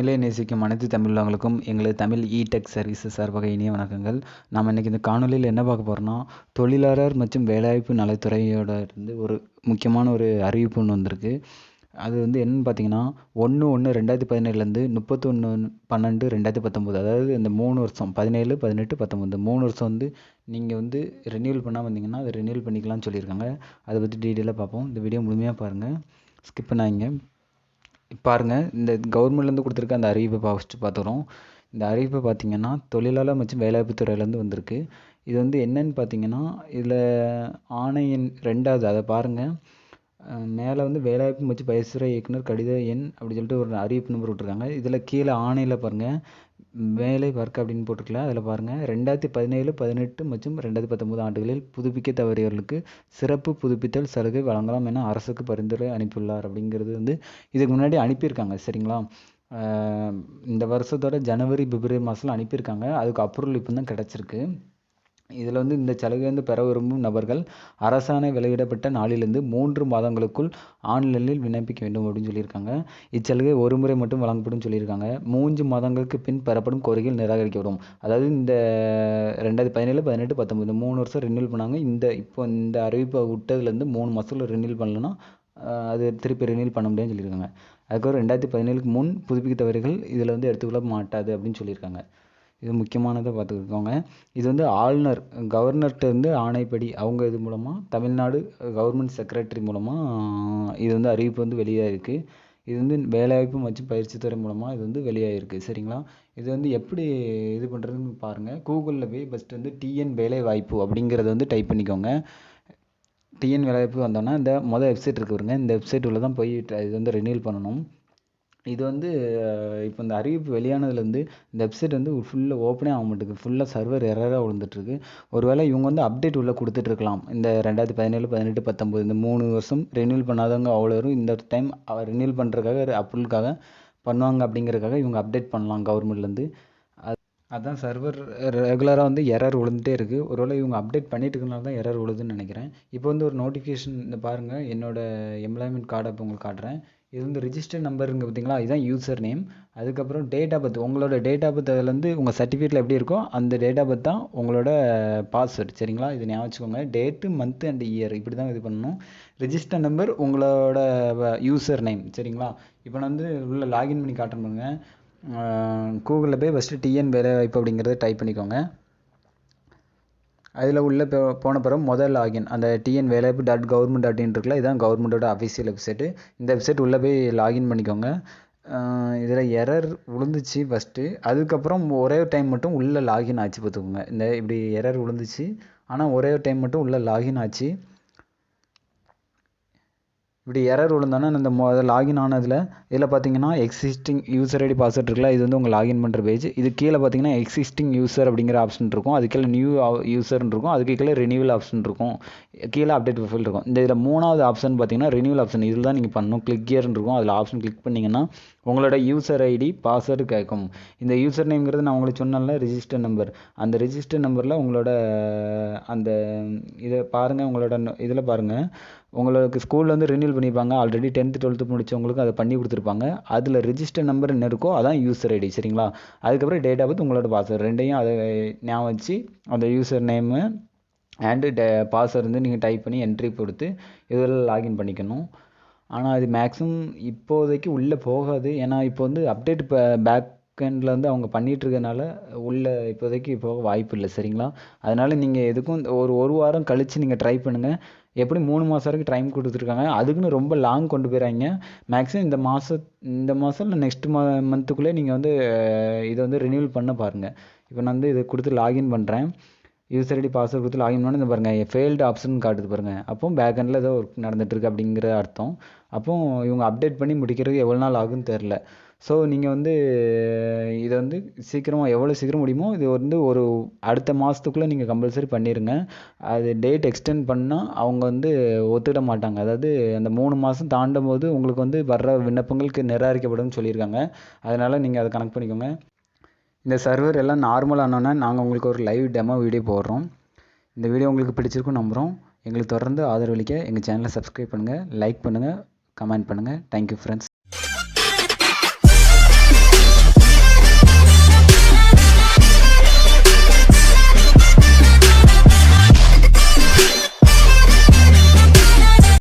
தமிழை நேசிக்கும் அனைத்து தமிழர்களுக்கும் எங்களது தமிழ் இ-டெக் சர்வீசஸ் சார்பாக இனிய வணக்கங்கள். நாம் இன்றைக்கி இந்த காணொலியில் என்ன பார்க்க போகிறோம்னா, தொழிலாளர் மற்றும் வேலைவாய்ப்பு நலத்துறையோட இருந்து ஒரு முக்கியமான ஒரு அறிவிப்பு ஒன்று வந்திருக்கு. அது என்னென்னு பார்த்தீங்கன்னா, 1/1/2017 31/12/2019, அதாவது இந்த 3 வருஷம் 17, 18, 19 3 வருஷம் நீங்கள் ரெனியூவல் பண்ணாமல் வந்தீங்கன்னா அதை ரெனியூவல் பண்ணிக்கலாம்னு சொல்லியிருக்காங்க. அதை பற்றி டீட்டெயிலாக பார்ப்போம். இந்த வீடியோ முழுமையாக பாருங்கள், ஸ்கிப் பண்ணாதீங்க. பாருங்கள், இந்த கவர்மெண்ட்லேருந்து கொடுத்துருக்க அந்த அறிவிப்பை ஃபஸ்ட்டு பார்த்துக்கிறோம். இந்த அறிவிப்பை பார்த்தீங்கன்னா தொழிலாளர் மற்றும் வேலைவாய்ப்பு துறையிலேருந்து வந்திருக்கு. இது என்னென்னு பார்த்தீங்கன்னா, இதில் ஆணையின் 2வது அதை பாருங்கள். மேலே வேலைவாய்ப்பு மற்றும் பயிற்சித்துறை இயக்குனர் கடித எண் அப்படி சொல்லிட்டு ஒரு அறிவிப்பு நம்பர் விட்டுருக்காங்க. இதில் கீழே ஆணையில் பாருங்கள், வேலை பார்க்க அப்படின்னு போட்டிருக்கல. அதில் பாருங்கள், 2017, 18 மற்றும் 2019 ஆண்டுகளில் புதுப்பிக்க தவறியவர்களுக்கு சிறப்பு புதுப்பித்தல் சலுகை வழங்கலாம் என அரசுக்கு பரிந்துரை அனுப்பியுள்ளார். அப்படிங்கிறது இதுக்கு முன்னாடி அனுப்பியிருக்காங்க, சரிங்களா? இந்த வருஷத்தோட ஜனவரி பிப்ரவரி மாதத்தில் அனுப்பியிருக்காங்க. அதுக்கு அப்ரூவல் இப்போ தான் கிடச்சிருக்கு. இதில் இந்த சலுகை பெற விரும்பும் நபர்கள் அரசாணை வெளியிடப்பட்ட நாளிலிருந்து 3 மாதங்களுக்குள் ஆன்லைனில் விண்ணப்பிக்க வேண்டும் அப்படின்னு சொல்லியிருக்காங்க. இச்சலுகை ஒரு முறை மட்டும் வழங்கப்படும் சொல்லியிருக்காங்க. 3 மாதங்களுக்கு பின் பெறப்படும் கோரிக்கைகள் நிராகரிக்கப்படும். அதாவது இந்த 2017, 18, 19 3 வருஷம் ரினியூவல் பண்ணாங்க. இப்போ இந்த அறிவிப்பை விட்டதுலேருந்து 3 மாதத்தில் ரினியூவல் பண்ணலன்னா அது திருப்பி ரினியூவல் பண்ண முடியாதுன்னு சொல்லியிருக்காங்க. அதுக்கப்புறம் 2017க்கு முன் புதுப்பிக்க தவறுகள் இதில் எடுத்துக்கொள்ள மாட்டாது அப்படின்னு சொல்லியிருக்காங்க. இது முக்கியமானதை பார்த்துக்கோங்க. இது ஆளுநர் கவர்னர்கிட்ட ஆணைப்படி அவங்க இது மூலமாக தமிழ்நாடு கவர்மெண்ட் செக்ரட்டரி மூலமாக இது அறிவிப்பு வெளியாகிருக்கு. இது வேலைவாய்ப்பு மற்றும் பயிற்சித்துறை மூலமாக இது வெளியாகிருக்கு, சரிங்களா? இது எப்படி இது பண்ணுறதுன்னு பாருங்கள். கூகுளில் போய் ஃபஸ்ட்டு டிஎன் வேலைவாய்ப்பு அப்படிங்கிறத டைப் பண்ணிக்கோங்க. டிஎன் வேலைவாய்ப்பு வந்தோன்னா இந்த வெப்சைட் இருக்கு பாருங்க, இந்த வெப்சைட் உள்ள தான் போய் இது ரினியூவல் பண்ணணும். இது இப்போ இந்த அறிவிப்பு வெளியானதுலேருந்து இந்த வெப்சைட் ஃபுல்லாக ஓப்பனே ஆக மாட்டேங்குது. ஃபுல்லாக சர்வர் எரராக விழுந்துட்டுருக்கு. ஒருவேளை இவங்க அப்டேட் உள்ள கொடுத்துட்ருக்கலாம். இந்த 2017, 18, 19 இந்த 3 வருஷம் ரெனியூவல் பண்ணாதவங்க அவ்வளோ வரும். இந்த டைம் ரெனியூவல் பண்ணுறதுக்காக அப்ரூவலுக்காக பண்ணுவாங்க. அப்படிங்கிறதுக்காக இவங்க அப்டேட் பண்ணலாம் கவர்மெண்ட்லேருந்து. அதான் சர்வர் ரெகுலராக எரர் விழுந்துகிட்டே இருக்குது. ஒருவேளை இவங்க அப்டேட் பண்ணிட்டு இருக்கனால தான் எரர் விழுதுன்னு நினைக்கிறேன். இப்போ ஒரு நோட்டிஃபிகேஷன் இந்த பாருங்கள், என்னோடய எம்ப்ளாய்மெண்ட் கார்டை இப்போ உங்களுக்கு காட்டுறேன். இது ரிஜிஸ்டர் நம்பருங்க பார்த்தீங்களா, இதுதான் யூசர் நேம். அதுக்கப்புறம் டேட் ஆஃப் பர்த், உங்களோட டேட் ஆஃப் பர்த் அதில் உங்கள் சர்டிஃபிகேட்டில் எப்படி இருக்கோ அந்த டேட் ஆஃப் பர்த் தான் உங்களோட பாஸ்வேர்டு, சரிங்களா? இது ஞாபகம் வச்சுக்கோங்க. டேட்டு, மந்த்து அண்ட் இயர் இப்படி தான் இது பண்ணணும். ரிஜிஸ்டர் நம்பர் உங்களோட யூசர் நேம், சரிங்களா? இப்போ நான் உள்ள லாகின் பண்ணி காட்டுறேங்க. கூகுளில் போய் ஃபஸ்ட்டு டிஎன் வேலைவாய்ப்பு அப்படிங்கிறத டைப் பண்ணிக்கோங்க. அதில் உள்ள போன பிறகு முதல் லாகின் அந்த டிஎன் வேலைவாய்ப்பு .government.in இருக்குல்ல, இதுதான் கவர்மெண்ட்டோட அஃபிஷியல் வெப்சைட்டு. இந்த வெப்சைட் உள்ளே போய் லாகின் பண்ணிக்கோங்க. இதில் எரர் விழுந்துச்சு ஃபஸ்ட்டு. அதுக்கப்புறம் ஒரே டைம் மட்டும் உள்ளே லாகின் ஆச்சு பார்த்துக்கோங்க. இந்த இப்படி எரர் விழுந்துச்சு, ஆனால் ஒரே டைம் மட்டும் உள்ளே லாகின் ஆச்சு. இப்படி எரர் விழுந்தோன்னா இந்த லாகின் ஆனதில் இதில் பார்த்தீங்கன்னா எக்ஸிஸ்டிங் யூசர் ஐடி பாஸ்வேர்ட் இருக்குல்ல, இது உங்கள் லாகின் பண்ணுற பேஜ். இது கீழே பார்த்தீங்கன்னா எக்ஸிஸ்டிங் யூசர் அப்படிங்கிற ஆப்ஷன் இருக்கும். அது கீழே நியூ யூசர்னு இருக்கும். அதுக்கு கீழே ரினியூவல் ஆப்ஷன் இருக்கும். கீழே அப்டேட் ப்ரொஃபைல் இருக்கும். இதில் 3வது ஆப்ஷன் பார்த்தீங்கன்னா ரினியூவல் ஆப்ஷன். இதில் தான் நீங்கள் பண்ணணும். கிளிக் ஹியர்னு இருக்கும். அதில் ஆப்ஷன் கிளிக் பண்ணிங்கன்னா உங்களோட யூசர் ஐடி பாஸ்வேர்டு கேட்கும். இந்த யூசர் நேம்ங்கிறது நான் உங்களுக்கு சொன்னேன்ல, ரிஜிஸ்டர் நம்பர். அந்த ரிஜிஸ்டர் நம்பரில் உங்களோட அந்த இதை பாருங்கள். உங்களோட இதில் பாருங்கள், உங்களுக்கு ஸ்கூலில் ரினியூவல் பண்ணியிருப்பாங்க. ஆல்ரெடி 10th 12th முடிச்சவங்களுக்கு அதை பண்ணி கொடுத்துருப்பாங்க. அதில் ரிஜிஸ்டர் நம்பர் என்ன இருக்கோ அதான் யூசர் ஐடி, சரிங்களா? அதுக்கப்புறம் டேட் ஆஃப் பர்த், உங்களோட பாஸ்வேர்டு ரெண்டையும் அதை ஞாபகம் வச்சு அந்த யூசர் நேமு அண்டு பாஸ்வேர்டு நீங்கள் டைப் பண்ணி என்ட்ரி கொடுத்து இதில் லாகின் பண்ணிக்கணும். ஆனால் அது மேக்ஸிமம் இப்போதைக்கு உள்ளே போகாது. ஏன்னா இப்போ அப்டேட் இப்போ பேக் எண்டில் அவங்க பண்ணிகிட்டு இருக்கிறதுனால உள்ளே இப்போதைக்கு போக வாய்ப்பு இல்லை, சரிங்களா? அதனால் நீங்கள் எதுக்கும் ஒரு வாரம் கழித்து நீங்கள் ட்ரை பண்ணுங்கள். எப்படி 3 மாதம் வரைக்கும் டைம் கொடுத்துருக்காங்க. அதுக்குன்னு ரொம்ப லாங் கொண்டு போயிடாங்க. மேக்ஸிமம் இந்த மாதம் இல்லை நெக்ஸ்ட் மந்த்துக்குள்ளே நீங்கள் இதை ரினியூவல் பண்ண பாருங்கள். இப்போ நான் இதை கொடுத்து லாகின் பண்ணுறேன். யூசர் ஐடி பாஸ்வேர்டு கொடுத்து லாகின் பண்ணி இந்த பாருங்கள் ஃபெயில்டு ஆப்ஷன் காட்டுது பாருங்கள். அப்போ பேக் எண்டில் ஏதோ ஒர்க் நடந்துகிட்ருக்கு அப்படிங்கிற அர்த்தம். அப்போ இவங்க அப்டேட் பண்ணி முடிக்கிறதுக்கு எவ்வளோ நாள் ஆகுன்னு தெரில. ஸோ நீங்கள் இதை சீக்கிரமாக எவ்வளோ சீக்கிரம் முடியுமோ இது ஒரு அடுத்த மாதத்துக்குள்ளே நீங்கள் கம்பல்சரி பண்ணிடுங்க. அது டேட் எக்ஸ்டெண்ட் பண்ணால் அவங்க ஒத்துக்கிட மாட்டாங்க. அதாவது அந்த 3 மாதம் தாண்டும் போது உங்களுக்கு வர்ற விண்ணப்பங்களுக்கு நிராகரிக்கப்படும் சொல்லியிருக்காங்க. அதனால் நீங்கள் அதை கனெக்ட் பண்ணிக்கோங்க. இந்த சர்வர் எல்லாம் நார்மல் ஆனோன்னா நாங்கள் உங்களுக்கு ஒரு லைவ் டெமோ வீடியோ போடுறோம். இந்த வீடியோ உங்களுக்கு பிடிச்சிருக்கும் நம்புகிறோம். எங்களுக்கு தொடர்ந்து ஆதரவளிக்க எங்கள் சேனலை சப்ஸ்கிரைப் பண்ணுங்கள், லைக் பண்ணுங்கள், கமெண்ட் பண்ணுங்கள். Thank you friends.